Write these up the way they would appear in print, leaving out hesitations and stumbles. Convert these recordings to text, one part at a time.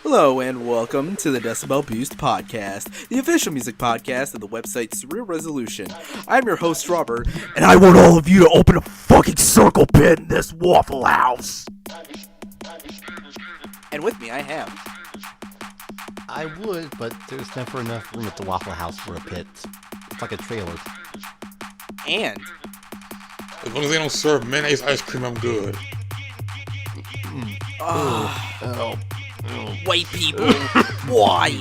Hello and welcome to the Decibel Boost Podcast, the official music podcast of the website Surreal Resolution. I'm your host, Robert, and I want all of you to open a fucking circle pit in this Waffle House. And with me, I have... I would, but there's never enough room at the Waffle House for a pit. It's like a trailer. And... As long as they don't serve mayonnaise ice cream, I'm good. White people, why?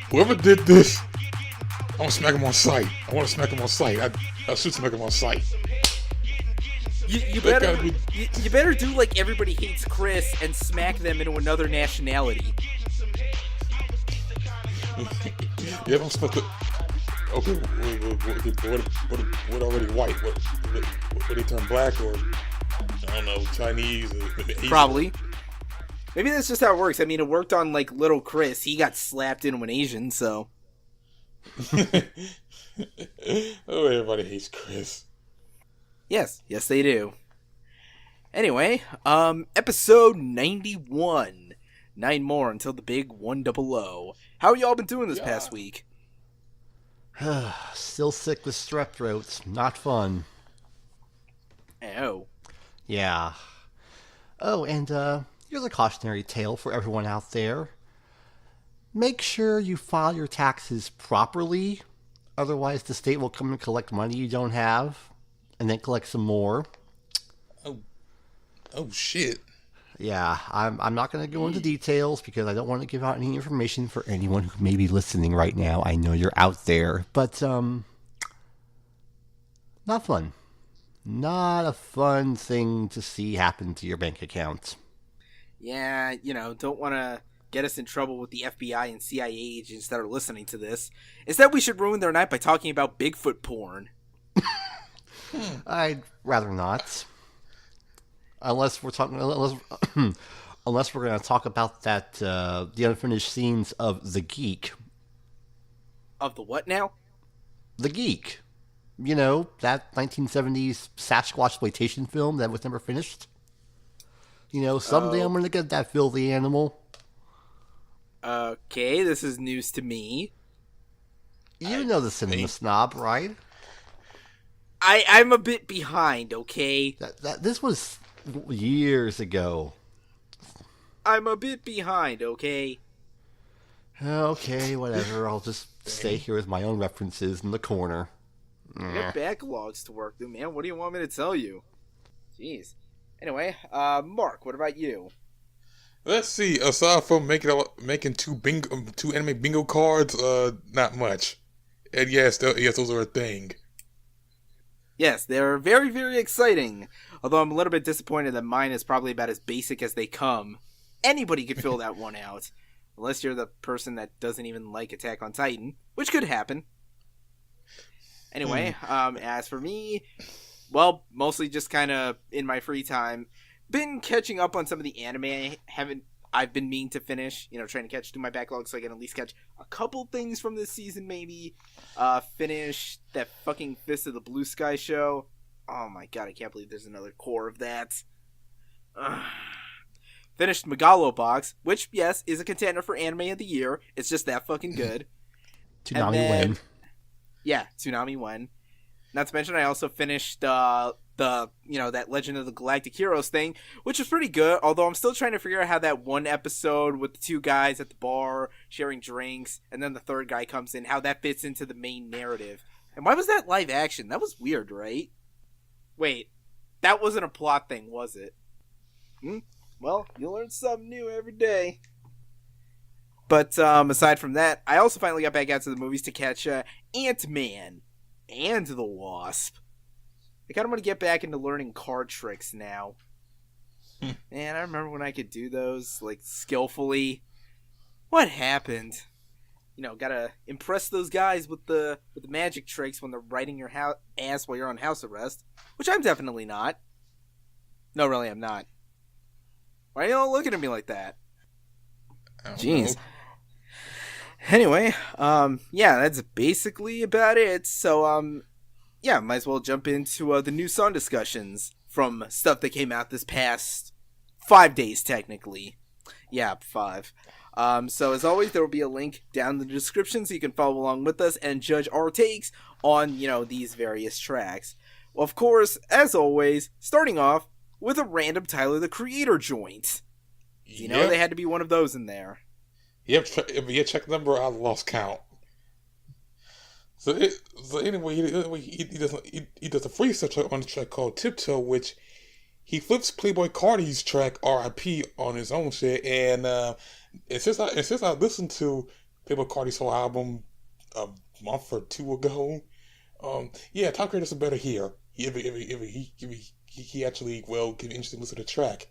Whoever did this, I want to smack him on sight. I want to smack him on sight. I should smack him on sight. You better do like Everybody Hates Chris and smack them into another nationality. Yeah, don't smack the... Okay, what already white? What they turn black or, I don't know, Chinese or Asian? Probably. Maybe that's just how it works. I mean, it worked on, like, Little Chris. He got slapped in when Asian, so... Oh, everybody hates Chris. Yes, they do. Anyway, episode 91. 9 more until the big 100. How y'all been doing this past week? Still sick with strep throats. Not fun. Oh. Yeah. Oh, and, here's a cautionary tale for everyone out there. Make sure you file your taxes properly. Otherwise, the state will come and collect money you don't have. And then collect some more. Oh shit. Yeah, I'm not going to go into details because I don't want to give out any information for anyone who may be listening right now. I know you're out there. But, not fun. Not a fun thing to see happen to your bank account. Yeah, don't want to get us in trouble with the FBI and CIA agents that are listening to this. Instead, we should ruin their night by talking about Bigfoot porn. I'd rather not. Unless we're going to talk about that, the unfinished scenes of The Geek. Of the what now? The Geek. You know, that 1970s Sasquatch exploitation film that was never finished. You know, someday I'm going to get that filthy animal. Okay, this is news to me. You know the cinema snob, right? I'm a bit behind, okay? This was years ago. I'm a bit behind, okay? Okay, whatever. I'll just stay here with my own references in the corner. I got backlogs to work through, man. What do you want me to tell you? Jeez. Anyway, Mark, what about you? Let's see. Aside from making two anime bingo cards, not much. And yes, those are a thing. Yes, they're very, very exciting. Although I'm a little bit disappointed that mine is probably about as basic as they come. Anybody could fill that one out. Unless you're the person that doesn't even like Attack on Titan, which could happen. Anyway, as for me, well, mostly just kind of in my free time, been catching up on some of the anime I've been meaning to finish, trying to catch through my backlog so I can at least catch a couple things from this season maybe. Finish that fucking Fist of the Blue Sky show. Oh my god, I can't believe there's another core of that. Finished Megalobox, which, yes, is a contender for Anime of the Year. It's just that fucking good. Toonami win. Yeah, Toonami win. Not to mention, I also finished that Legend of the Galactic Heroes thing, which was pretty good, although I'm still trying to figure out how that one episode with the two guys at the bar sharing drinks, and then the third guy comes in, how that fits into the main narrative. And why was that live action? That was weird, right? Wait, that wasn't a plot thing, was it? Well, you learn something new every day. But aside from that, I also finally got back out to the movies to catch Ant-Man and the Wasp. I kind of want to get back into learning card tricks now. Man, I remember when I could do those, like, skillfully. What happened? Gotta impress those guys with the magic tricks when they're riding your ass while you're on house arrest. Which I'm definitely not. No, really, I'm not. Why are you all looking at me like that? Jeez. Anyway, yeah, that's basically about it. So, yeah, might as well jump into the new song discussions from stuff that came out this past 5 days, technically. Yeah, 5. So as always, there will be a link down in the description so you can follow along with us and judge our takes on, these various tracks. Well, of course, as always, starting off with a random Tyler, the Creator joint. They had to be one of those in there. Yep, check the number, I lost count. So anyway, he does a freestyle track on the track called TIPTOE, which he flips Playboi Carti's track R.I.P. on his own shit, and since I listened to Playboi Carti's whole album a month or two ago, Tyler Creator does better here. He actually can interesting listen to the track.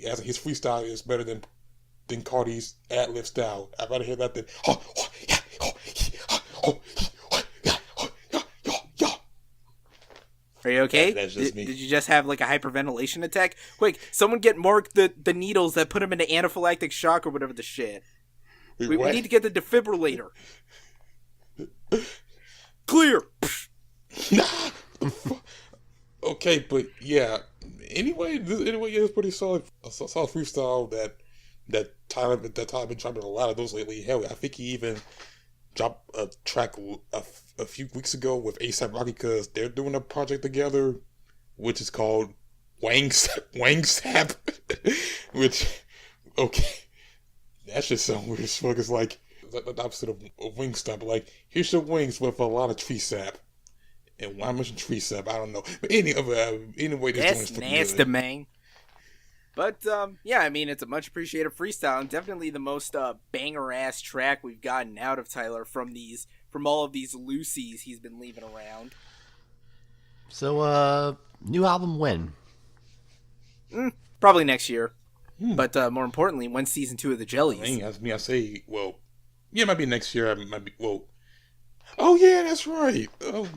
As his freestyle is better than Carti's ad-lib style. I'd rather hear that than Are you okay? That's just me. Did you just have like a hyperventilation attack? Quick, someone get Mark the needles that put him into anaphylactic shock or whatever the shit. We need to get the defibrillator. Clear. Okay, but yeah. Anyway, it's pretty solid. A solid freestyle that Tyler been dropping a lot of those lately. Hell, I think he even dropped a track a few weeks ago with A$AP Rocky because they're doing a project together, which is called Wang Sap. Which, okay, that should sound weird as fuck. It's like the opposite of Wingstop. Like, here's your wings with a lot of tree sap. And why mention tree sap? I don't know. But anyway, this that's joint's pretty nasty, good. man. But, it's a much appreciated freestyle, and definitely the most banger-ass track we've gotten out of Tyler from all of these loosies he's been leaving around. So, new album when? Probably next year. But, more importantly, when's season 2 of the Jellies? I mean, as me, I say, it might be next year. Oh, yeah, that's right. Oh,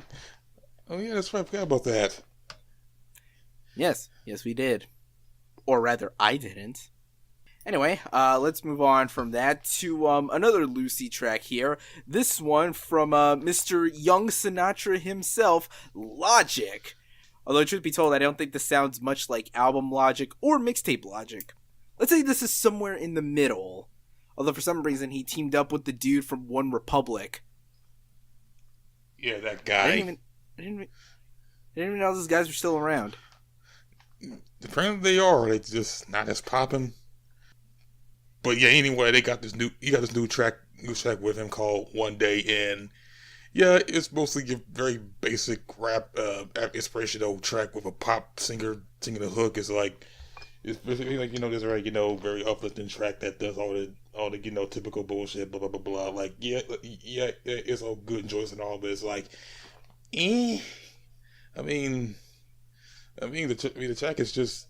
yeah, that's right. I forgot about that. Yes, we did. Or rather, I didn't. Anyway, let's move on from that to another Lucy track here. This one from Mr. Young Sinatra himself, Logic. Although, truth be told, I don't think this sounds much like album Logic or mixtape Logic. Let's say this is somewhere in the middle. Although, for some reason, he teamed up with the dude from One Republic. Yeah, that guy. I didn't even know those guys were still around. Apparently they are. They just not as popping. But yeah, anyway, he got this new track with him called One Day, and yeah, it's mostly a very basic rap inspirational track with a pop singer singing the hook. It's basically like this very uplifting track that does all the typical bullshit, blah blah blah blah. Like it's all good and joyous and all, but it's like, the track is just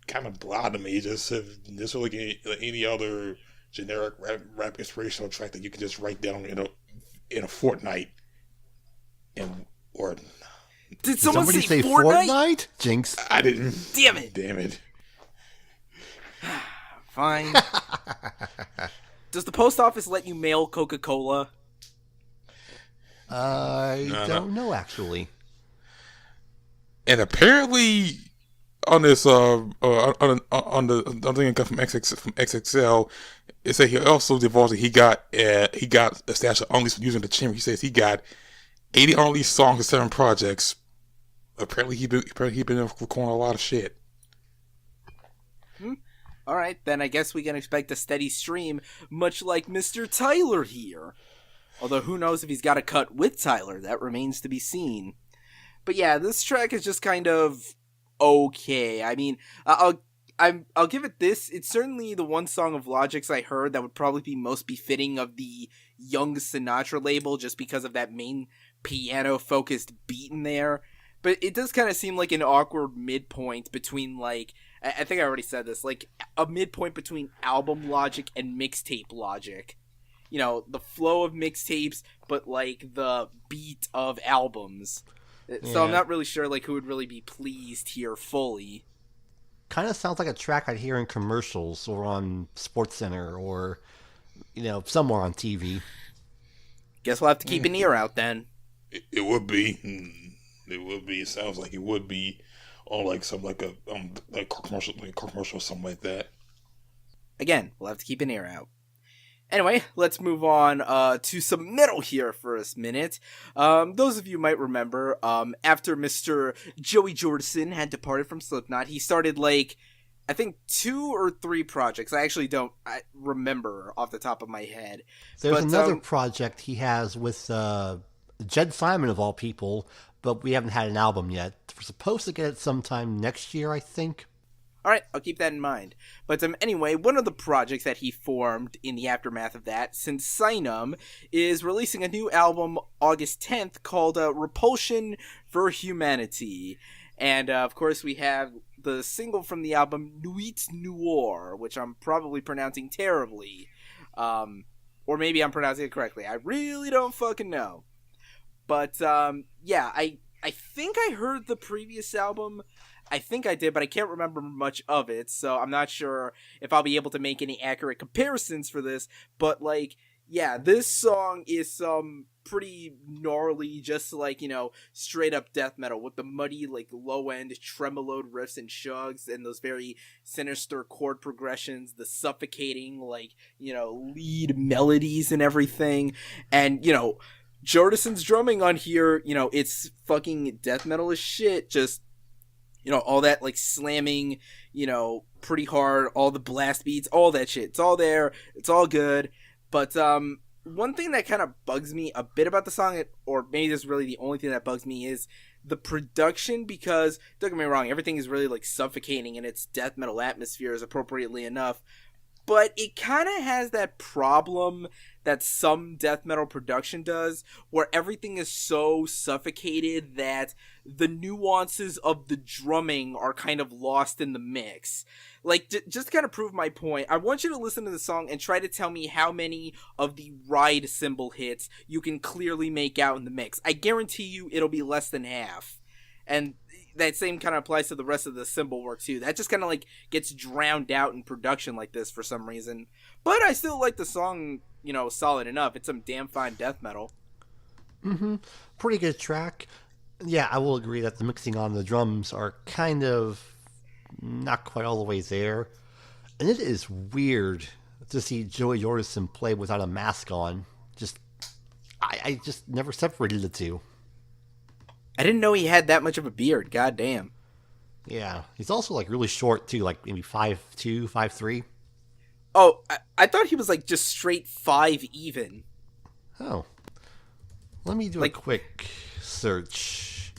kind of blah to me. Just like any other generic rap inspirational track that you can just write down in a fortnight. Did someone say Fortnite? Fortnite? Jinx. I didn't. Damn it. Damn it. Fine. Does the post office let you mail Coca-Cola? I don't know, actually. And apparently, on this on the thing I got from XXL, it said he also divulged that he got a stash of unreleased using the chamber. He says he got 80 unreleased songs and 7 projects. Apparently, he been recording a lot of shit. All right, then I guess we can expect a steady stream, much like Mr. Tyler here. Although who knows if he's got a cut with Tyler, that remains to be seen. But yeah, this track is just kind of okay. I mean, I'll give it this. It's certainly the one song of Logic's I heard that would probably be most befitting of the Young Sinatra label, just because of that main piano-focused beat in there. But it does kind of seem like an awkward midpoint between, like, I think I already said this, like a midpoint between album Logic and mixtape Logic. The flow of mixtapes, but like the beat of albums. So I'm not really sure like who would really be pleased here fully. Kind of sounds like a track I'd hear in commercials or on SportsCenter or, somewhere on TV. Guess we'll have to keep an ear out then. It would be. It would be. It sounds like it would be on like some like a car commercial or something like that. again, we'll have to keep an ear out. Anyway, let's move on to some metal here for a minute. Those of you might remember, after Mr. Joey Jordison had departed from Slipknot, he started, like, I think 2 or 3 projects. I actually don't remember off the top of my head. There's another project he has with Jed Simon, of all people, but we haven't had an album yet. We're supposed to get it sometime next year, I think. All right, I'll keep that in mind. But anyway, one of the projects that he formed in the aftermath of that, Sinsaenum, is releasing a new album August 10th called Repulsion for Humanity. And, of course, we have the single from the album Nuit, Noire, which I'm probably pronouncing terribly. Or maybe I'm pronouncing it correctly. I really don't fucking know. But, yeah, I think I heard the previous album. I think I did, but I can't remember much of it, so I'm not sure if I'll be able to make any accurate comparisons for this, but, like, yeah, this song is some pretty gnarly, just, like, you know, straight-up death metal with the muddy, like, low-end tremoloed riffs and shugs and those very sinister chord progressions, the suffocating, like, you know, lead melodies and everything, and, you know, Jordison's drumming on here, you know, it's fucking death metal as shit, just, you know, all that, like, slamming, you know, pretty hard, all the blast beats, all that shit. It's all there. It's all good. But, one thing that kind of bugs me a bit about the song, or maybe this is really the only thing that bugs me, is the production, because, don't get me wrong, everything is really, like, suffocating in its death metal atmospheres appropriately enough. But it kind of has that problem that some death metal production does, where everything is so suffocated that the nuances of the drumming are kind of lost in the mix. Like, just to kind of prove my point, I want you to listen to the song and try to tell me how many of the ride cymbal hits you can clearly make out in the mix. I guarantee you it'll be less than half. And that same kind of applies to the rest of the cymbal work too. That just kind of like gets drowned out in production like this for some reason. But I still like the song, you know, solid enough. It's some damn fine death metal. Pretty good track. Yeah, I will agree that the mixing on the drums are kind of not quite all the way there. And it is weird to see Joey Jordison play without a mask on. I just never separated the two. I didn't know he had that much of a beard. God damn. Yeah, he's also like really short too, like maybe 5'2", 5'3". Oh, I thought he was like just straight 5 even. Oh, let me do a quick search.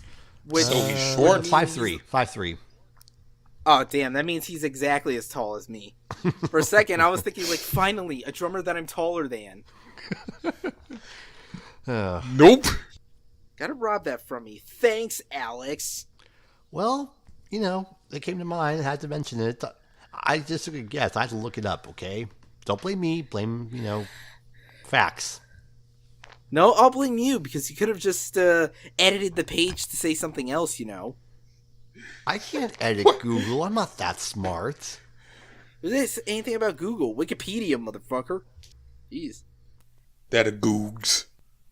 With he's short. 5'3", 5'3". Oh damn, that means he's exactly as tall as me. For a second, I was thinking like, finally, a drummer that I'm taller than. Nope. Gotta rob that from me. Thanks, Alex. Well, you know, it came to mind. I had to mention it. I just took a guess. I had to look it up, okay? Don't blame me. Blame, you know, facts. No, I'll blame you, because you could have just edited the page to say something else, you know. I can't edit Google. I'm not that smart. This anything about Google. Wikipedia, motherfucker. Jeez. That a googs.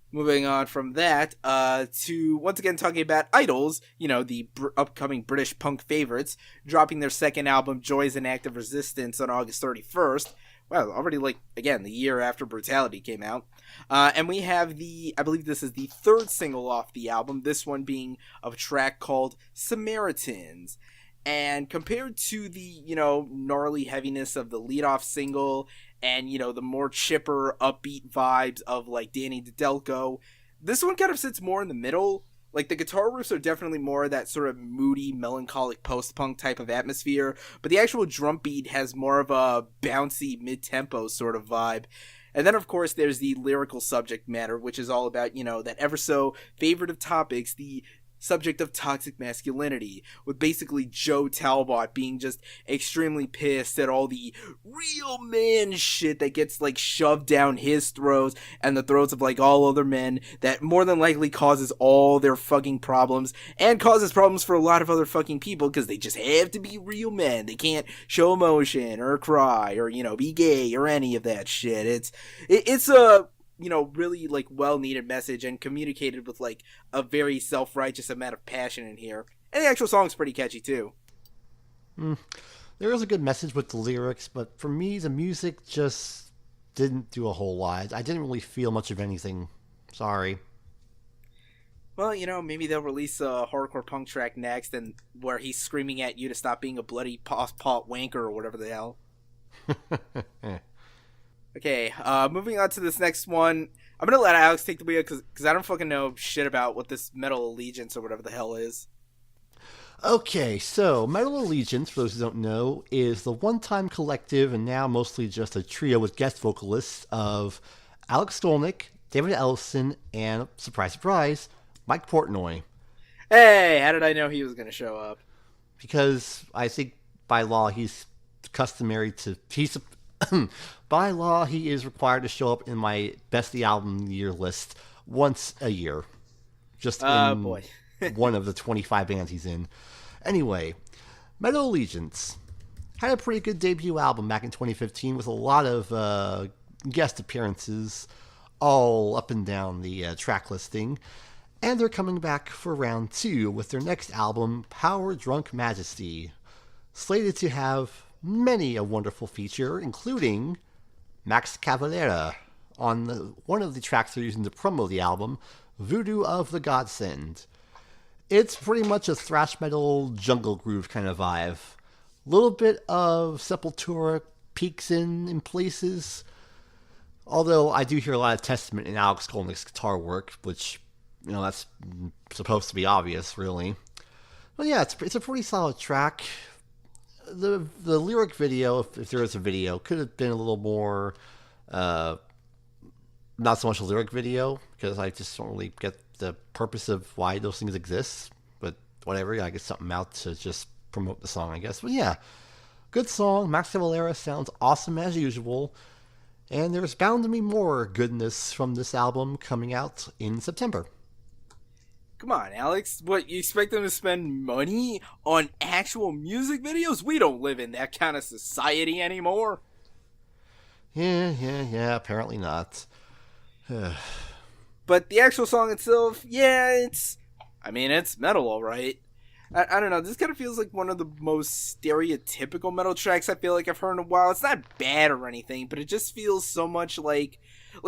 Moving on from that, to once again talking about idols, you know, the upcoming British punk favorites, dropping their second album, Joys and Active Resistance, on August 31st. Well, already, like, again, the year after Brutality came out. And we have I believe this is the third single off the album, this one being a track called Samaritans. And compared to the, you know, gnarly heaviness of the lead-off single and, you know, the more chipper, upbeat vibes of, like, Danny Delco, this one kind of sits more in the middle. Like, the guitar riffs are definitely more of that sort of moody, melancholic post-punk type of atmosphere, but the actual drum beat has more of a bouncy, mid-tempo sort of vibe. And then, of course, there's the lyrical subject matter, which is all about, you know, that ever so favorite of topics, the subject of toxic masculinity, with basically Joe Talbot being just extremely pissed at all the real man shit that gets like shoved down his throats and the throats of like all other men, that more than likely causes all their fucking problems and causes problems for a lot of other fucking people because they just have to be real men. They can't show emotion or cry or, you know, be gay or any of that shit. It's a, you know, really, like, well-needed message and communicated with, like, a very self-righteous amount of passion in here. And the actual song's pretty catchy, too. There was a good message with the lyrics, but for me, the music just didn't do a whole lot. I didn't really feel much of anything. Sorry. Well, maybe they'll release a hardcore punk track next, and where he's screaming at you to stop being a bloody pot wanker or whatever the hell. Okay, moving on to this next one. I'm gonna let Alex take the wheel because I don't fucking know shit about what this Metal Allegiance or whatever the hell is. Okay, so Metal Allegiance, for those who don't know, is the one-time collective and now mostly just a trio with guest vocalists of Alex Skolnick, David Ellison, and, surprise, surprise, Mike Portnoy. Hey, how did I know he was going to show up? Because I think by law he's customary to... by law, he is required to show up in my Best of the Album Year list once a year. Just in boy. one of the 25 bands he's in. Anyway, Metal Allegiance had a pretty good debut album back in 2015 with a lot of guest appearances all up and down the track listing. And they're coming back for round 2 with their next album, Power Drunk Majesty, slated to have many a wonderful feature, including Max Cavalera on one of the tracks they're using to promo the album, Voodoo of the Godsend. It's pretty much a thrash metal jungle groove kind of vibe. A little bit of Sepultura peaks in places, although I do hear a lot of testament in Alex Skolnick's guitar work, which, that's supposed to be obvious, really. But yeah, it's a pretty solid track. The lyric video, if there is a video, could have been a little more, not so much a lyric video, because I just don't really get the purpose of why those things exist. But whatever, I get something out to just promote the song, I guess. But yeah, good song. Max Cavalera sounds awesome as usual. And there's bound to be more goodness from this album coming out in September. Come on, Alex. What, you expect them to spend money on actual music videos? We don't live in that kind of society anymore. Yeah, apparently not. But the actual song itself, yeah, it's metal, alright. I don't know, this kind of feels like one of the most stereotypical metal tracks I feel like I've heard in a while. It's not bad or anything, but it just feels so much like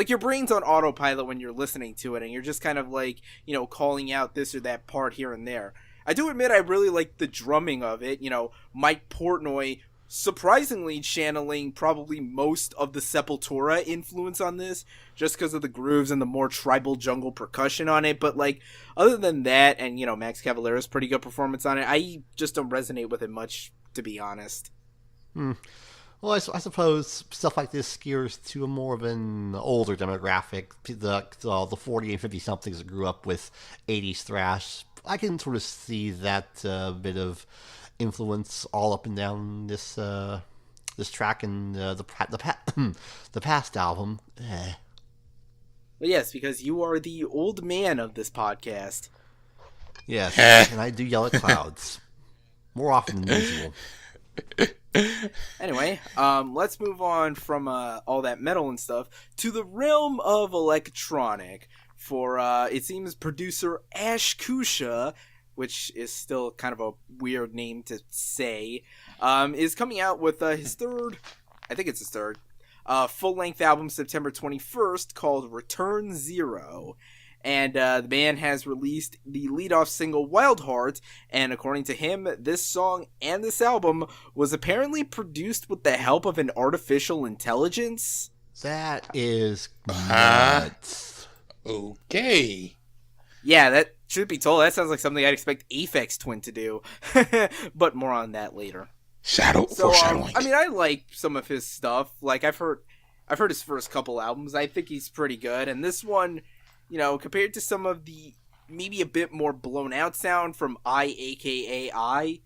your brain's on autopilot when you're listening to it, and you're just kind of calling out this or that part here and there. I do admit I really like the drumming of it, Mike Portnoy surprisingly channeling probably most of the Sepultura influence on this, just because of the grooves and the more tribal jungle percussion on it. But other than that, and Max Cavalera's pretty good performance on it, I just don't resonate with it much, to be honest. Well, I suppose stuff like this steers to a more of an older demographic, the 40 and 50 somethings that grew up with 80s thrash. I can sort of see that bit of influence all up and down this track and the past album. Well, yes, because you are the old man of this podcast. Yes, and I do yell at clouds more often than usual. Anyway, let's move on from all that metal and stuff to the realm of electronic for it seems producer Ash Koosha, which is still kind of a weird name to say, is coming out with his third full-length album September 21st called Return Zero. And the band has released the lead-off single Wild Heart, and according to him, this song and this album was apparently produced with the help of an artificial intelligence. That is nuts. Okay. Yeah, that should be told. That sounds like something I'd expect Aphex Twin to do. But more on that later. Foreshadowing. I like some of his stuff. I've heard his first couple albums. I think he's pretty good. And this one, compared to some of the maybe a bit more blown out sound from aka I.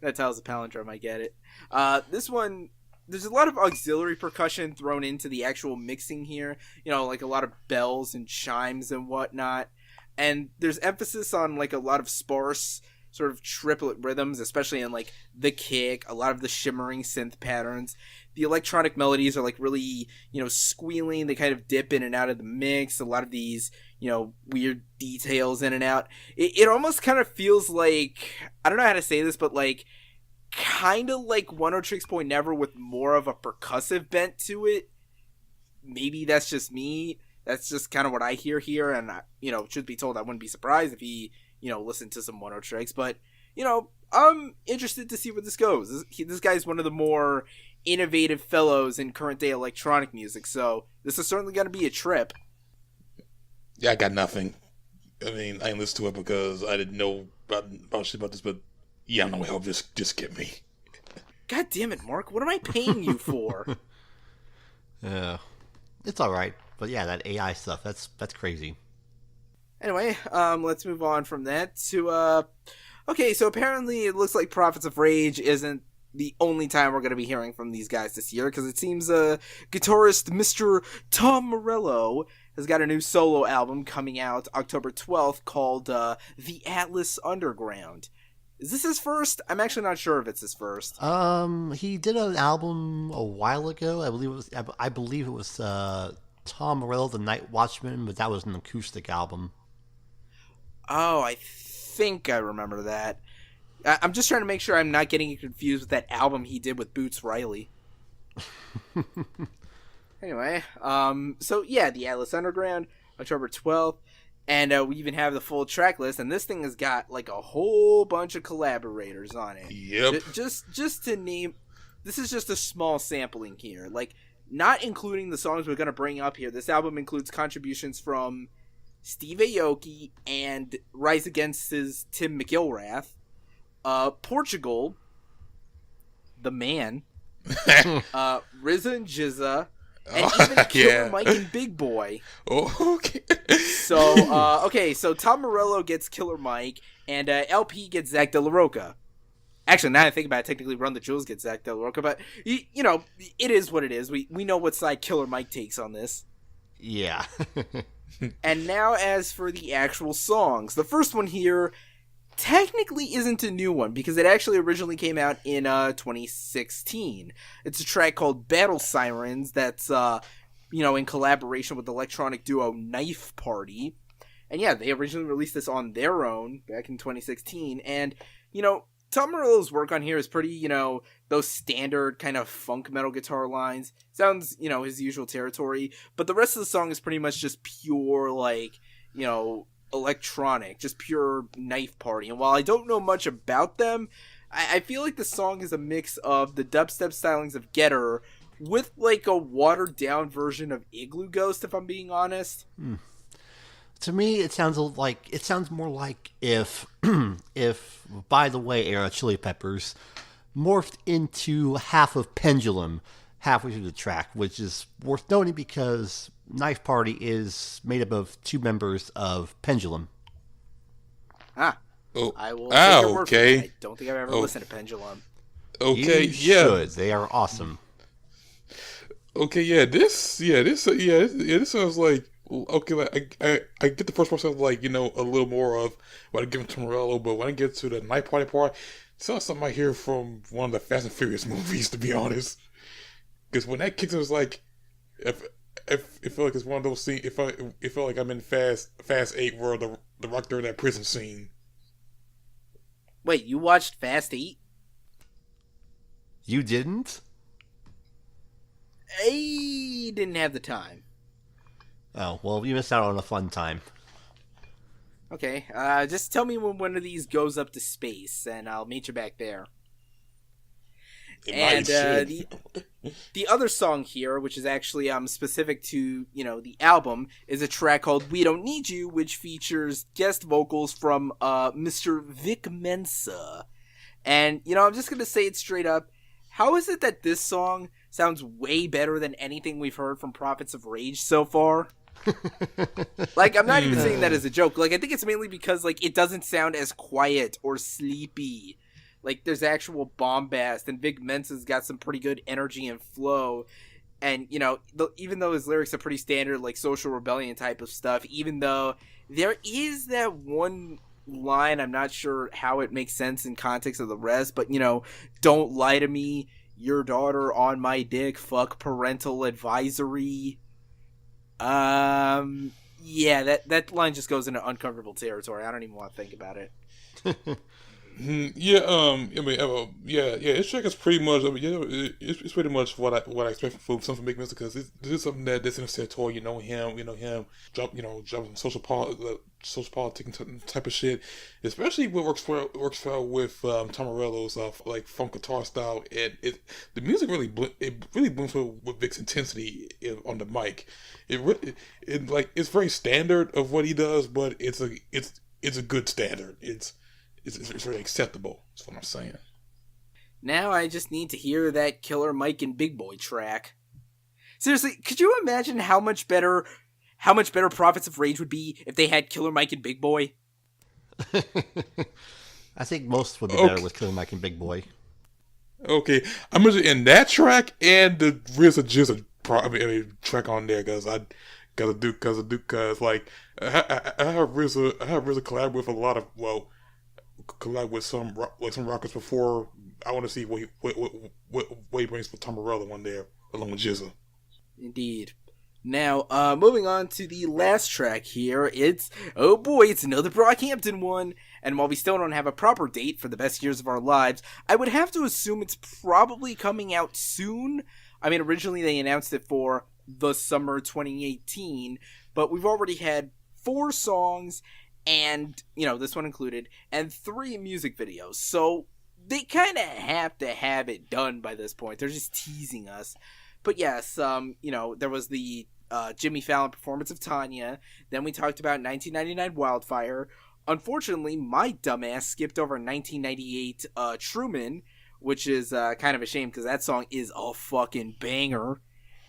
That's how it's a palindrome, I get it. This one, there's a lot of auxiliary percussion thrown into the actual mixing here. Like a lot of bells and chimes and whatnot. And there's emphasis on a lot of sparse sort of triplet rhythms, especially in the kick, a lot of the shimmering synth patterns. The electronic melodies are really, squealing. They kind of dip in and out of the mix. A lot of these, weird details in and out. It almost kind of feels like, I don't know how to say this, but kind of like One O Tricks Point Never with more of a percussive bent to it. Maybe that's just me. That's just kind of what I hear here, and truth be told, I wouldn't be surprised if he, listened to some One O Tricks, but, I'm interested to see where this goes. This guy's one of the more innovative fellows in current day electronic music, so this is certainly going to be a trip. Yeah, I got nothing. I mean, I didn't listen to it because I didn't know about shit about this, but yeah, no help, just get me. God damn it, Mark, what am I paying you for? Yeah, it's alright, but yeah, that AI stuff, that's crazy. Anyway, let's move on from that to, okay, so apparently it looks like Prophets of Rage isn't the only time we're going to be hearing from these guys this year, because it seems guitarist Mr. Tom Morello has got a new solo album coming out October 12th called The Atlas Underground. Is this his first? I'm actually not sure if it's his first. He did an album a while ago. I believe it was Tom Morello, The Night Watchman, but that was an acoustic album. Oh, I think I remember that. I'm just trying to make sure I'm not getting confused with that album he did with Boots Riley. Anyway, so yeah, The Atlas Underground, October 12th, and we even have the full track list, and this thing has got like a whole bunch of collaborators on it. Yep. Just to name, this is just a small sampling here, like not including the songs we're going to bring up here. This album includes contributions from Steve Aoki and Rise Against's Tim McIlrath, Portugal, The Man, RZA and Jizza, and even Killer Mike and Big Boy. Oh, okay. So Tom Morello gets Killer Mike, and LP gets Zach De La Rocha. Actually, now that I think about it, technically Run the Jewels gets Zach De La Rocha, but, it is what it is. We know what side Killer Mike takes on this. Yeah. And now as for the actual songs. The first one here technically isn't a new one, because it actually originally came out in 2016. It's a track called Battle Sirens that's, in collaboration with the electronic duo Knife Party. And yeah, they originally released this on their own back in 2016. And, Tom Morello's work on here is pretty, those standard kind of funk metal guitar lines. Sounds, his usual territory. But the rest of the song is pretty much just pure, like, electronic, just pure Knife Party. And while I don't know much about them, I feel like the song is a mix of the dubstep stylings of Getter with, like, a watered-down version of Igloo Ghost, if I'm being honest. To me, it sounds more like if By the Way era Chili Peppers morphed into half of Pendulum halfway through the track, which is worth noting because Knife Party is made up of two members of Pendulum. I will take your word for it. I don't think I've ever listened to Pendulum. Okay, you should. They are awesome. Okay, this sounds like, okay, like I get the first person, like, a little more of what I give to Morello, but when I get to the Night Party part, it sounds something I hear from one of the Fast and Furious movies, to be honest. Because when that kicks in, it's like, if it felt like it's one of those scenes, it felt like I'm in Fast 8 where the Rock during that prison scene. Wait, you watched Fast 8? You didn't? I didn't have the time. Oh, well, you missed out on a fun time. Okay, just tell me when one of these goes up to space, and I'll meet you back there. And the other song here, which is actually specific to, the album, is a track called We Don't Need You, which features guest vocals from Mr. Vic Mensa. And, I'm just going to say it straight up. How is it that this song sounds way better than anything we've heard from Prophets of Rage so far? Like, I'm not even saying that as a joke. Like, I think it's mainly because, like, it doesn't sound as quiet or sleepy. Like, there's actual bombast, and Vic Mensa's got some pretty good energy and flow. And, even though his lyrics are pretty standard, like, Social Rebellion type of stuff, even though there is that one line, I'm not sure how it makes sense in context of the rest, but, don't lie to me, your daughter on my dick, fuck parental advisory. Yeah, that line just goes into uncomfortable territory. I don't even want to think about it. Yeah, This track is pretty much. I mean, it's pretty much what I expect from something from Big Mister, because this is something that's in his territory. Drop social politics type of shit. Especially what works well with Tom Morello's like funk guitar style, and the music really blends with Vic's intensity on the mic. It's very standard of what he does, but it's a good standard. It's very acceptable. That's what I'm saying. Now I just need to hear that Killer Mike and Big Boy track. Seriously, could you imagine how much better Prophets of Rage would be if they had Killer Mike and Big Boy? I think most would be better with Killer Mike and Big Boy. Okay, I'm just in that track and the RZA just track on there, because I have RZA collab with some rockers before. I want to see what he brings for Tom Morello on there along with Jizza. Indeed. Now, moving on to the last track here, it's another Brockhampton one, and while we still don't have a proper date for the best years of our lives, I would have to assume it's probably coming out soon. I mean, originally they announced it for the summer 2018, but we've already had 4 songs, and, this one included, and 3 music videos, so they kind of have to have it done by this point. They're just teasing us. But yes, there was the Jimmy Fallon performance of Tanya, then we talked about 1999 Wildfire. Unfortunately, my dumbass skipped over 1998 Truman, which is kind of a shame, because that song is a fucking banger.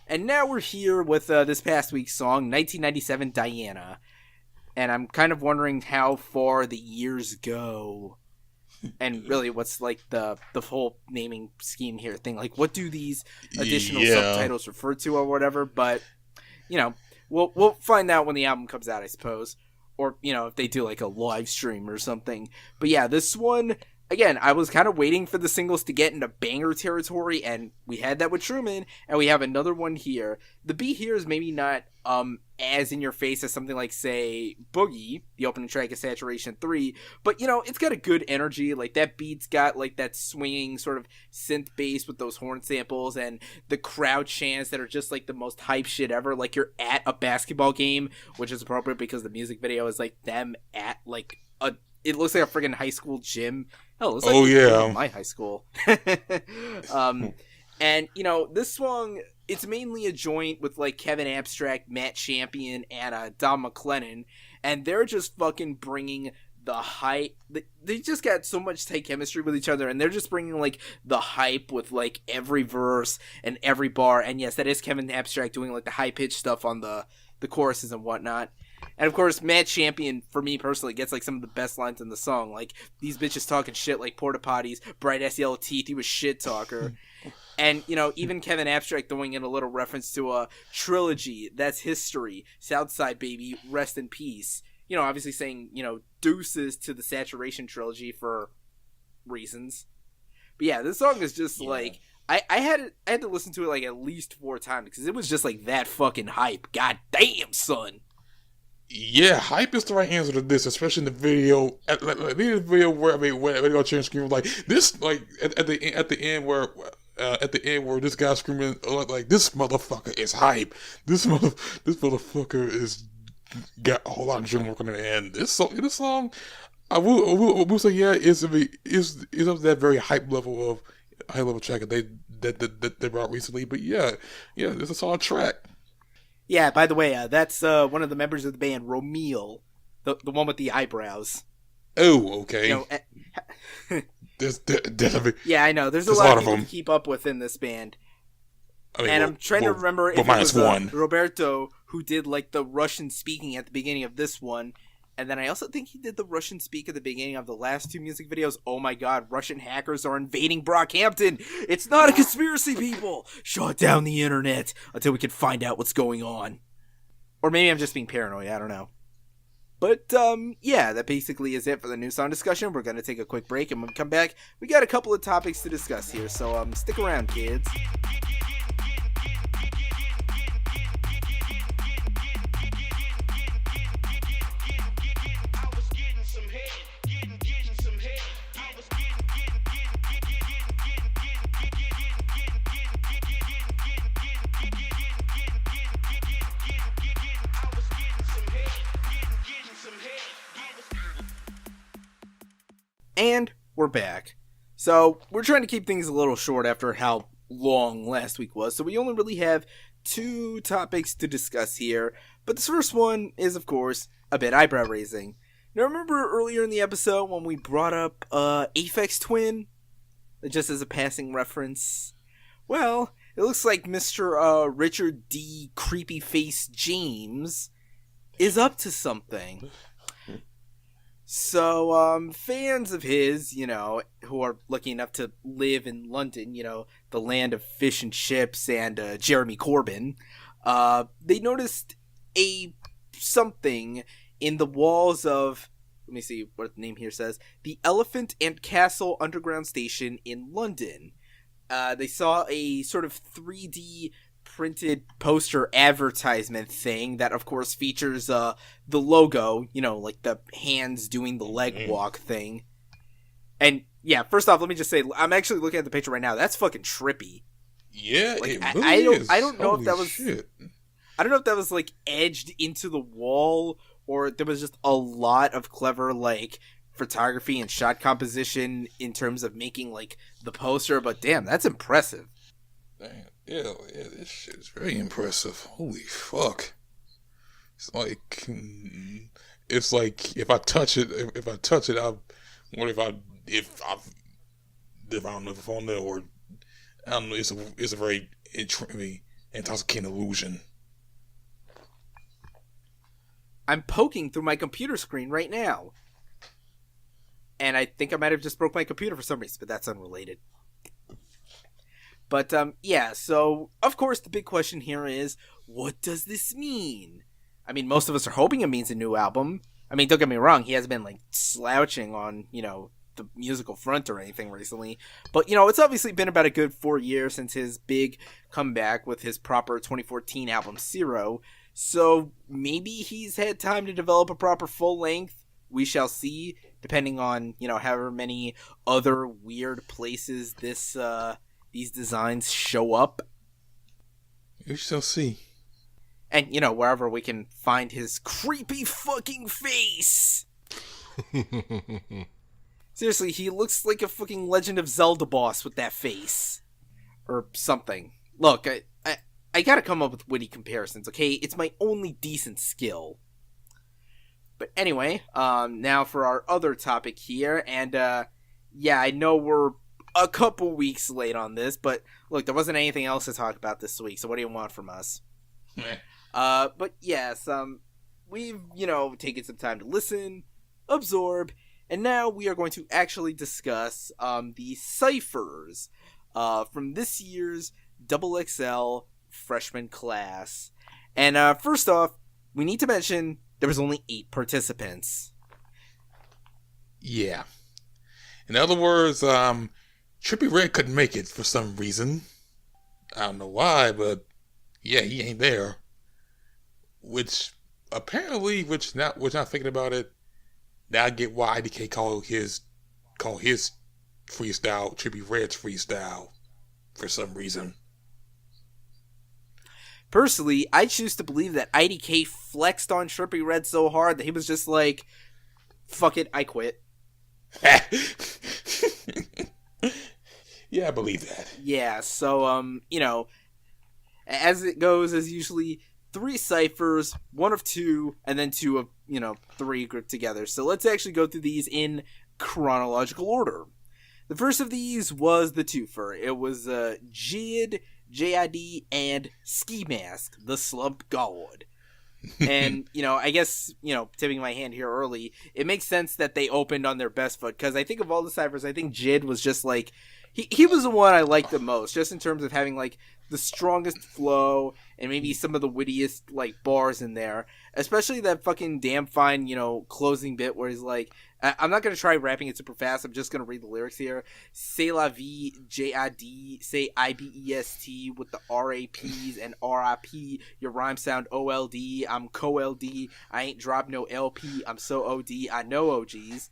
And now we're here with this past week's song, 1997 Diana. And I'm kind of wondering how far the years go. And really, what's like the whole naming scheme here thing? Like, what do these additional subtitles refer to or whatever? But, we'll find out when the album comes out, I suppose. Or, if they do like a live stream or something. But yeah, this one, again, I was kind of waiting for the singles to get into banger territory, and we had that with Truman, and we have another one here. The beat here is maybe not as in your face as something like, say, Boogie, the opening track of Saturation 3, but, it's got a good energy. Like, that beat's got, like, that swinging sort of synth bass with those horn samples, and the crowd chants that are just, like, the most hype shit ever. Like, you're at a basketball game, which is appropriate because the music video is, like, them at, like, it looks like a friggin' high school gym. Hell, it looks like my high school. And, this song, it's mainly a joint with, like, Kevin Abstract, Matt Champion, and Don McLennan, and they're just fucking bringing the hype. They just got so much tight chemistry with each other, and they're just bringing, like, the hype with, like, every verse and every bar, and yes, that is Kevin Abstract doing, like, the high-pitched stuff on the choruses and whatnot. And of course, Matt Champion, for me personally, gets like some of the best lines in the song. Like, these bitches talking shit like porta potties, bright ass yellow teeth, he was shit talker. And, even Kevin Abstract throwing in a little reference to a trilogy, that's history, Southside baby, rest in peace. Obviously saying, deuces to the Saturation trilogy for reasons. But yeah, this song is just like, I had to listen to it like at least 4 times because it was just like that fucking hype. God damn, son. Yeah, hype is the right answer to this, especially in the video. The video where when they go change screen, like this, like at the end where this guy's screaming like this motherfucker is hype. This motherfucker is got a whole lot of adrenaline working in it. And this song, I will say, yeah, is of that very hype level track that they brought recently. But yeah, it's a solid track. Yeah, by the way, that's one of the members of the band, Romeo, the one with the eyebrows. Oh, okay. Yeah, I know. There's a lot of people to keep up with in this band. I'm trying to remember if it was Roberto who did like the Russian speaking at the beginning of this one. And then I also think he did the Russian speak at the beginning of the last 2 music videos. Oh my god, Russian hackers are invading Brockhampton! It's not a conspiracy, people! Shut down the internet until we can find out what's going on. Or maybe I'm just being paranoid, I don't know. But, yeah, that basically is it for the new song discussion. We're gonna take a quick break, and when we come back, we got a couple of topics to discuss here, so, stick around, kids. And we're back. So, we're trying to keep things a little short after how long last week was, so we only really have 2 topics to discuss here. But this first one is, of course, a bit eyebrow-raising. Now, remember earlier in the episode when we brought up Aphex Twin? Just as a passing reference? Well, it looks like Mr. Richard D. Creepy Face James is up to something. So, fans of his, who are lucky enough to live in London, the land of fish and chips and Jeremy Corbyn, they noticed something in the walls of, let me see what the name here says, the Elephant and Castle Underground Station in London. They saw a sort of 3D printed poster advertisement thing that of course features the logo, like the hands doing the leg walk thing. And yeah, first off, let me just say, I'm actually looking at the picture right now. That's fucking trippy. Yeah, like, it really is. I don't know if that was shit. I don't know if that was like edged into the wall or there was just a lot of clever like photography and shot composition in terms of making like the poster, but damn, that's impressive. Damn. Yeah, this shit is very impressive. Holy fuck! It's like if I touch it, I wonder if I don't know if I'm there or I don't know. It's a very intoxicating illusion. I'm poking through my computer screen right now, and I think I might have just broke my computer for some reason, but that's unrelated. But, yeah, so, of course, the big question here is, what does this mean? I mean, most of us are hoping it means a new album. I mean, don't get me wrong, he hasn't been, like, slouching on, the musical front or anything recently. But, it's obviously been about a good 4 years since his big comeback with his proper 2014 album, Zero. So, maybe he's had time to develop a proper full-length. We shall see, depending on, however many other weird places these designs show up. We shall see. And, wherever we can find his creepy fucking face. Seriously, he looks like a fucking Legend of Zelda boss with that face. Or something. Look, I gotta come up with witty comparisons, okay? It's my only decent skill. But anyway, now for our other topic here, and, yeah, I know we're a couple weeks late on this, but look, there wasn't anything else to talk about this week, so what do you want from us? But yes, we've, taken some time to listen, absorb, and now we are going to actually discuss, the Cyphers, from this year's XXL Freshman Class. And, first off, we need to mention there was only 8 participants. Yeah. In other words, Trippie Redd couldn't make it for some reason. I don't know why, but yeah, he ain't there. Which apparently, now thinking about it, now I get why IDK call his freestyle Trippie Redd's freestyle for some reason. Personally, I choose to believe that IDK flexed on Trippie Redd so hard that he was just like, "Fuck it, I quit." Yeah, I believe that. Yeah, so, as it goes, as usually 3 ciphers, 1 of 2, and then 2 of, 3 grouped together. So let's actually go through these in chronological order. The first of these was the twofer. It was JID, JID, and Ski Mask, the Slump God. And, I guess, tipping my hand here early, it makes sense that they opened on their best foot, because I think of all the ciphers, I think JID was just like, he was the one I liked the most, just in terms of having, like, the strongest flow, and maybe some of the wittiest, like, bars in there. Especially that fucking damn fine, closing bit where he's like, I'm not going to try rapping it super fast, I'm just going to read the lyrics here. C'est la vie, J-I-D, say I-B-E-S-T with the R-A-Ps and R-I-P. Your rhyme sound O-L-D, I'm co-L-D. I ain't dropped no L-P, I'm so O-D, I know O-Gs.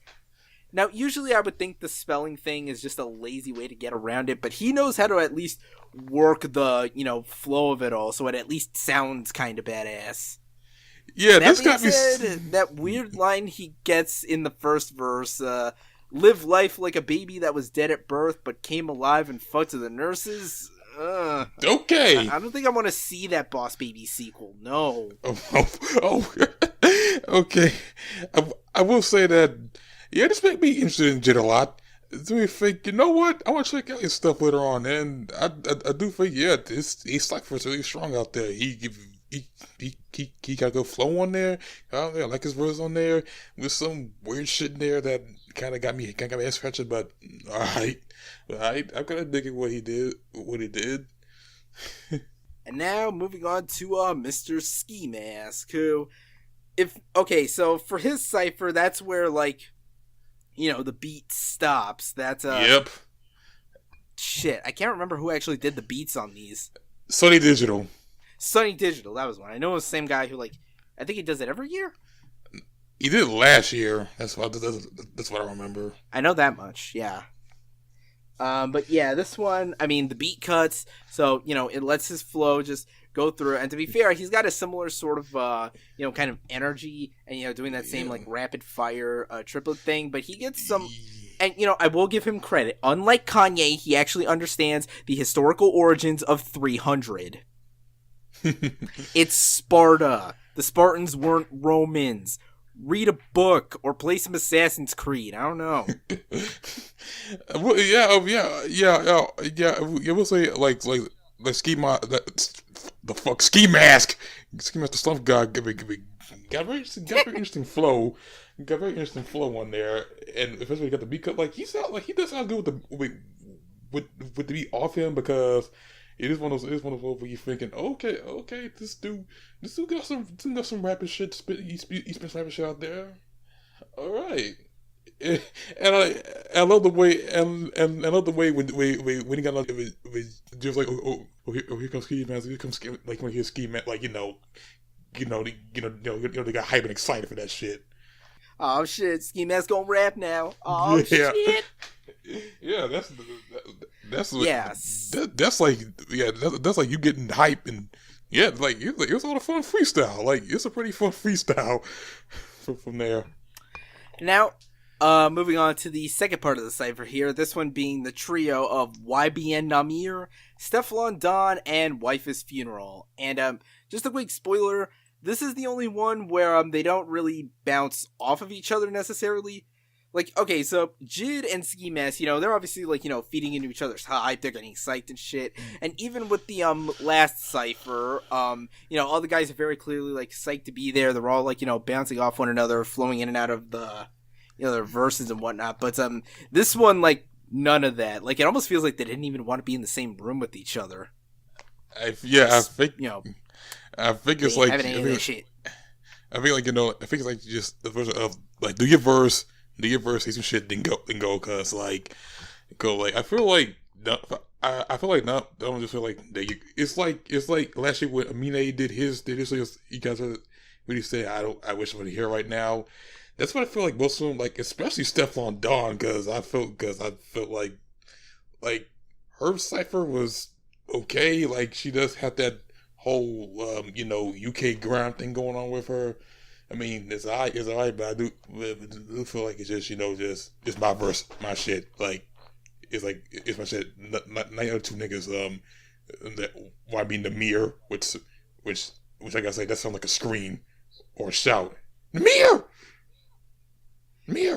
Now, usually I would think the spelling thing is just a lazy way to get around it, but he knows how to at least work the, flow of it all, so it at least sounds kind of badass. Yeah, That this got me... that weird line he gets in the first verse, live life like a baby that was dead at birth but came alive and fucked the nurses. Okay. I don't think I want to see that Boss Baby sequel. No. Oh. Okay. I will say that, yeah, this made me interested in Jid a lot. Do you think, you know what? I want to check out his stuff later on, and I do think, yeah, his Cyphers really strong out there. He got a good flow on there. I like his verse on there with some weird shit in there that kind of got me head scratching. But all right, I'm kind of digging what he did. And now moving on to Mr. Ski Mask, who, so for his cipher, that's where like, the beat stops. That's yep. Shit, I can't remember who actually did the beats on these. Sunny Digital, that was one. I know it was the same guy who, like, I think he does it every year. He did it last year. That's what I remember. I know that much, yeah. But yeah, this one, I mean, the beat cuts, so, it lets his flow just go through. And to be fair, he's got a similar sort of, kind of energy and, doing that same, like, rapid fire triplet thing. But he gets some, and, I will give him credit. Unlike Kanye, he actually understands the historical origins of 300. It's Sparta. The Spartans weren't Romans. Read a book or play some Assassin's Creed. I don't know. Well, yeah. I will say like Ski Mask, the fuck Ski Mask, the Slump God got very interesting flow. Got very interesting flow on there, and especially he got the beat cut. Like he does sound good with the beat off him, because it is one of those where you're thinking, okay, this dude got some rapping shit. He spits rapping shit out there. All right, and I love the way and I love the way when he got like it was just like here comes Ski Mask, here comes like when he hears Ski Mask, like they got hype and excited for that shit. Oh shit, Ski Mask gonna rap now. Oh yeah. Shit. Yeah, that's yes. That's like you getting hype, and yeah, like it's all a fun freestyle. Like it's a pretty fun freestyle from there. Now, moving on to the second part of the cipher here. This one being the trio of YBN Namir, Stefflon Don, and Wife's Funeral. And just a quick spoiler. This is the only one where they don't really bounce off of each other necessarily. Like, okay, so Jid and Ski Mask, they're obviously, like, feeding into each other's hype, they're getting psyched and shit. And even with the last cipher, all the guys are very clearly, like, psyched to be there. They're all, like, bouncing off one another, flowing in and out of the, their verses and whatnot. But this one, like, none of that. Like, it almost feels like they didn't even want to be in the same room with each other. I think it's like, I think it's like just the version of like do your verse, say some shit, then go, cause like I feel like don't just feel like that. It's like last year when Amine did his, you guys really say I wish I was here right now. That's what I feel like most of them, like especially Stefflon Don, cause I felt like her cipher was okay. Like she does have that whole UK grind thing going on with her. I mean, it's alright, but I do feel like it's just just my verse, my shit. Like it's my shit. Not other two niggas. Why being the mirror, which I gotta say that sounds like a scream or a shout. The mirror.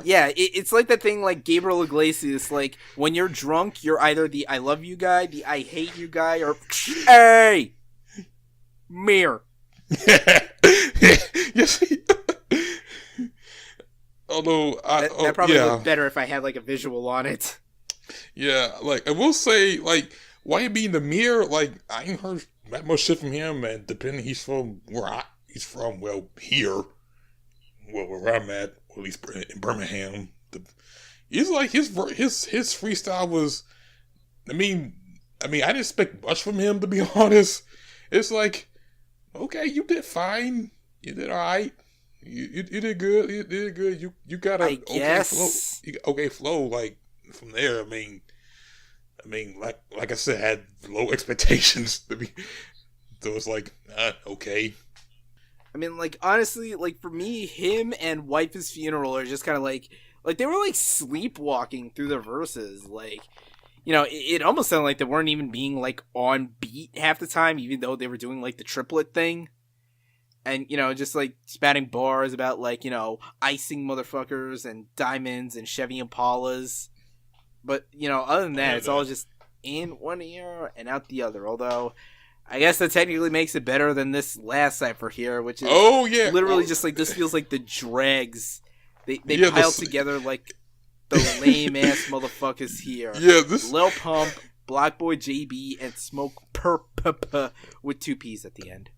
Yeah, it's like that thing like Gabriel Iglesias, like when you're drunk, you're either the I love you guy, the I hate you guy, or hey, mirror. Yes. Although that probably looked better if I had like a visual on it. Yeah, like I will say, like why you being the mirror? Like I ain't heard that much shit from him, and depending he's from where he's from, well here, where I'm at. At least in Birmingham, it's like his freestyle was. I mean, I didn't expect much from him, to be honest. It's like, okay, you did fine, you did all right, you did good, you got a okay flow. Like from there, I mean, like I said, I had low expectations to be. So it's like, okay. I mean, like, honestly, like, for me, him and Wife's Funeral are just kind of like Like, they were, like, sleepwalking through the verses. Like, you know, it almost sounded like they weren't even being, like, on beat half the time, even though they were doing, like, the triplet thing. And, you know, just, like, spouting bars about, like, you know, icing motherfuckers and diamonds and Chevy Impalas. But, you know, other than that, it's all just in one ear and out the other. Although, I guess that technically makes it better than this last cipher here, which is literally just, like, this feels like the dregs. They pile together, like, the lame-ass motherfuckers here. Yeah, this... Lil Pump, Black Boy JB, and Smoke Perp with 2 P's at the end.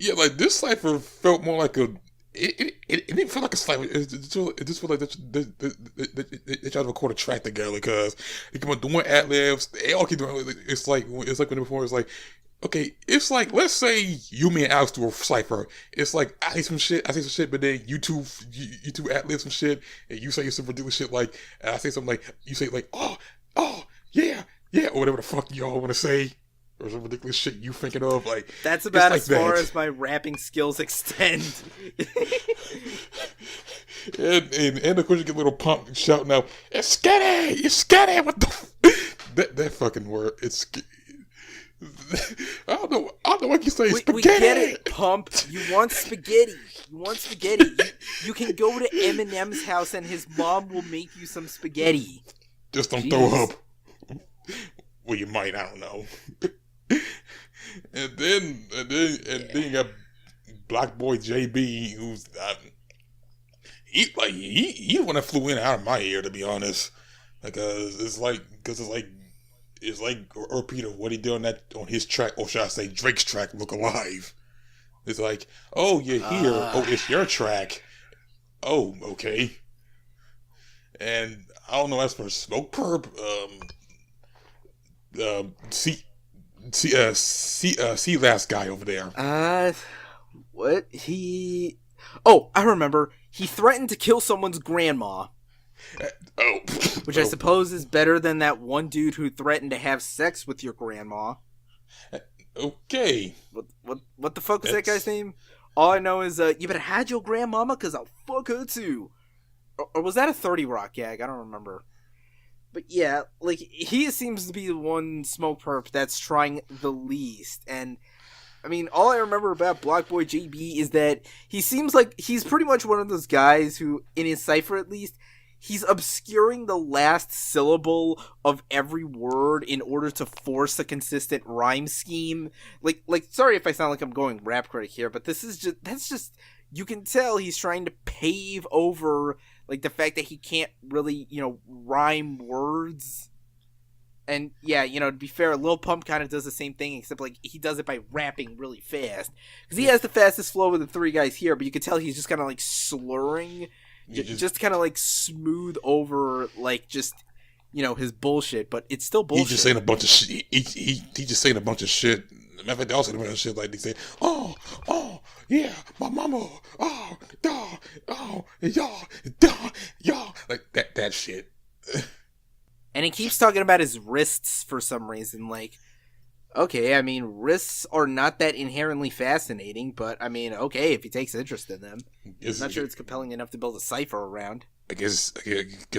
Yeah, like, this cipher felt more like a... It didn't feel like a cipher. It just felt like they tried to record a track together, because they come up doing ad-libs. They all keep doing... It's like when before, it's like... Okay, it's like, let's say you, me, and Alex do a cipher. It's like, I say some shit, but then you two ad-lib some shit, and you say some ridiculous shit like, and I say something like, you say like, oh, yeah, or whatever the fuck y'all want to say, or some ridiculous shit you thinking of, like. That's about as far as my rapping skills extend. and of course you get a little pump shouting out, it's sketty, what the that fucking word, it's I don't know what you say. Spaghetti. We get it, Pump. You want spaghetti. You can go to Eminem's house and his mom will make you some spaghetti. Just don't throw up. Well, you might. I don't know. and then you got Black Boy JB, who's he the one that flew in and out of my ear, to be honest. It's like a repeat of what he did on his track, or should I say Drake's track, Look Alive. It's like, oh, you're here. It's your track. Oh, okay. And I don't know, as for Smoke Perp, see last guy over there. What? I remember. He threatened to kill someone's grandma. Which I suppose is better than that one dude who threatened to have sex with your grandma. Okay. What the fuck was that guy's name? All I know is, you better hide your grandmama, cause I'll fuck her too. Or was that a 30 Rock gag? I don't remember. But yeah, like, he seems to be the one Smoke Perp that's trying the least. And, I mean, all I remember about Black Boy JB is that he seems like he's pretty much one of those guys who, in his cipher at least, he's obscuring the last syllable of every word in order to force a consistent rhyme scheme. Like, sorry if I sound like I'm going rap critic here, but that's just, you can tell he's trying to pave over, like, the fact that he can't really, you know, rhyme words. And, yeah, you know, to be fair, Lil Pump kind of does the same thing, except, like, he does it by rapping really fast. Because he has the fastest flow of the 3 guys here, but you can tell he's just kind of, like, slurring. Just kind of, like, smooth over, like, just, you know, his bullshit, but it's still bullshit. He's just saying a bunch of shit. He just saying a bunch of shit. Matter of fact, they also say a bunch of shit, like, they say, oh, yeah, my mama, y'all, like, that shit. And he keeps talking about his wrists for some reason, like, okay, I mean, wrists are not that inherently fascinating, but, I mean, okay, if he takes interest in them. I'm not sure it's compelling enough to build a cipher around. I guess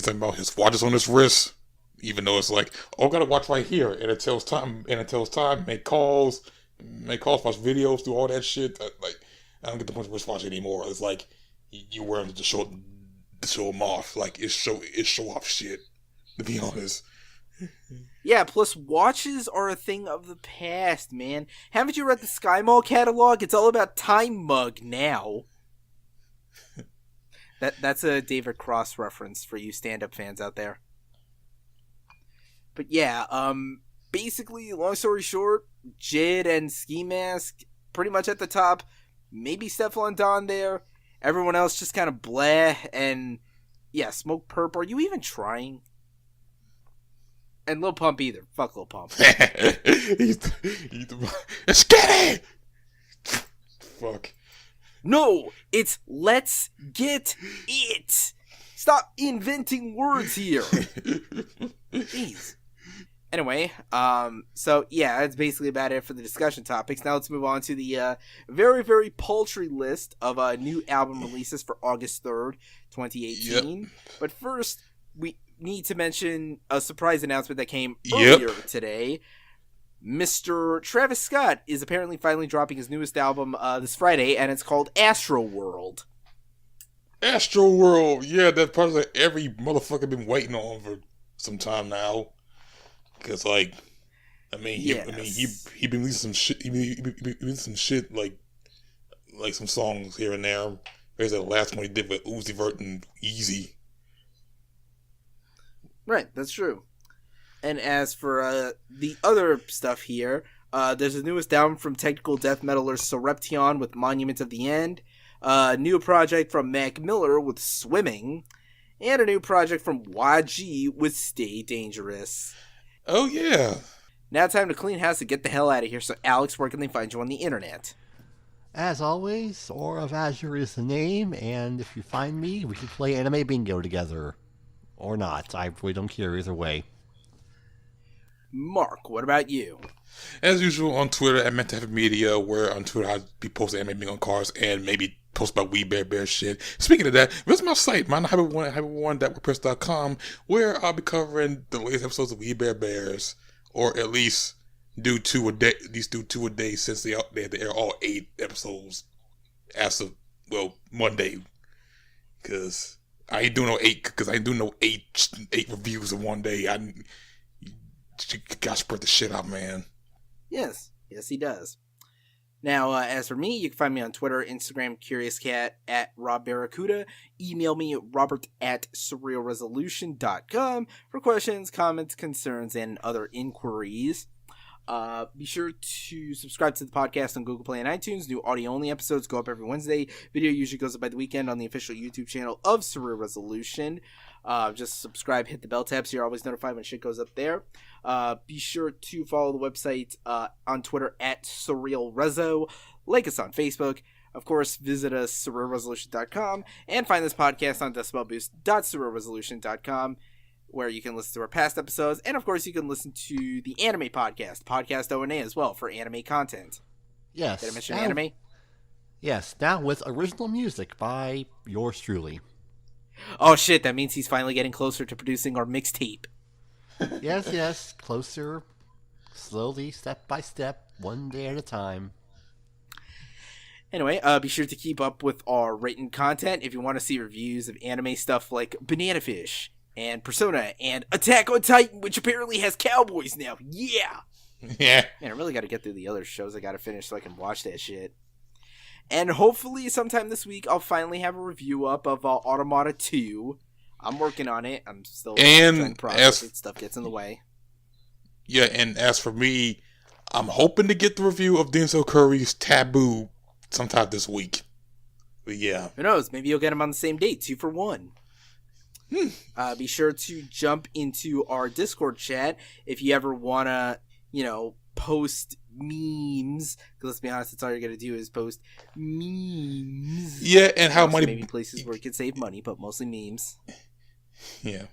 I'm about his watches on his wrist, even though it's like, oh, I gotta watch right here, and it tells time, make calls, watch videos, do all that shit. Like, I don't get the point of wristwatch anymore. It's like, you wear them to show them off. Like, it's show off shit, to be honest. Yeah, plus watches are a thing of the past, man. Haven't you read the Sky Mall catalog? It's all about Time Mug now. That's a David Cross reference for you stand-up fans out there. But yeah, basically, long story short, Jid and Ski Mask pretty much at the top. Maybe Stefflon Don there. Everyone else just kind of bleh. And yeah, Smoke Perp, are you even trying? And Lil Pump either. Fuck Lil Pump. Let's get it! Fuck. No, it's let's get it. Stop inventing words here. Jeez. Anyway, so yeah, that's basically about it for the discussion topics. Now let's move on to the very, very paltry list of new album releases for August 3rd, 2018. Yep. But first, we need to mention a surprise announcement that came earlier today. Mr. Travis Scott is apparently finally dropping his newest album this Friday, and it's called Astro World. Astro World, yeah, that part that every motherfucker been waiting on for some time now. Cause like, he been releasing some shit. He been releasing some shit like some songs here and there. There's the last one he did with Uzi Vert and Easy. Right, that's true. And as for the other stuff here, there's a newest album from technical death metaler Surreption with Monument of the End, a new project from Mac Miller with Swimming, and a new project from YG with Stay Dangerous. Oh, yeah. Now time to clean house and get the hell out of here. So, Alex, where can they find you on the internet? As always, Aura of Azure is the name, and if you find me, we should play Anime Bingo together. Or not. I really don't care either way. Mark, what about you? As usual, on Twitter at Meant to Have Media, where on Twitter I'll be posting Anime Bingo cards and maybe post about Wee Bear Bear shit. Speaking of that, visit my site, myHyper1.wordpress.com, where I'll be covering the latest episodes of Wee Bear Bears, or at least do two a day. Since they had to air all 8 episodes as of Monday, because I ain't doing no 8 8 reviews in one day. You gotta spread the shit out, man. Yes, he does. Now, as for me, you can find me on Twitter, Instagram, CuriousCat, at Rob Barracuda. Email me at robert@surrealresolution.com for questions, comments, concerns, and other inquiries. Be sure to subscribe to the podcast on Google Play and iTunes. New audio-only episodes go up every Wednesday. Video usually goes up by the weekend on the official YouTube channel of Surreal Resolution. Just subscribe, hit the bell tab so you're always notified when shit goes up there. Be sure to follow the website on Twitter at Surreal Rezo. Like us on Facebook. Of course, visit us surrealresolution.com and find this podcast on decibelboost.surrealresolution.com, where you can listen to our past episodes, and of course you can listen to the anime podcast O&A as well for anime content. Yes. Did I mention anime? Yes, now with original music by yours truly. Oh shit, that means he's finally getting closer to producing our mixtape. Yes, closer, slowly, step by step, one day at a time. Anyway, be sure to keep up with our written content if you want to see reviews of anime stuff like Banana Fish and Persona and Attack on Titan, which apparently has cowboys now. Yeah! Yeah. Man, I really got to get through the other shows I got to finish so I can watch that shit. And hopefully sometime this week I'll finally have a review up of Automata 2. I'm working on it. I'm still trying to process it. Stuff gets in the way. Yeah, and as for me, I'm hoping to get the review of Denzel Curry's Taboo sometime this week. But yeah. Who knows? Maybe you'll get them on the same date, 2 for 1. Be sure to jump into our Discord chat if you ever want to, post memes. Because let's be honest, that's all you're going to do is post memes. Yeah, and how money... Maybe places where you can save money, but mostly memes. Yeah.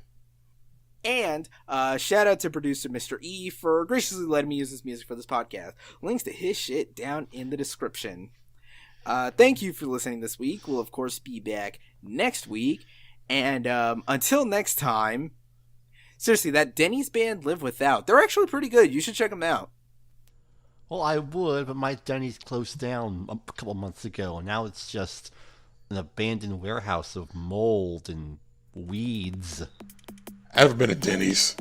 And shout out to producer Mr.E for graciously letting me use his music for this podcast. Links to his shit down in the description. Thank you for listening this week. We'll, of course, be back next week. And until next time, seriously, that Denny's band Live Without, they're actually pretty good. You should check them out. Well, I would, but my Denny's closed down a couple months ago, and now it's just an abandoned warehouse of mold and weeds. I haven't been to Denny's.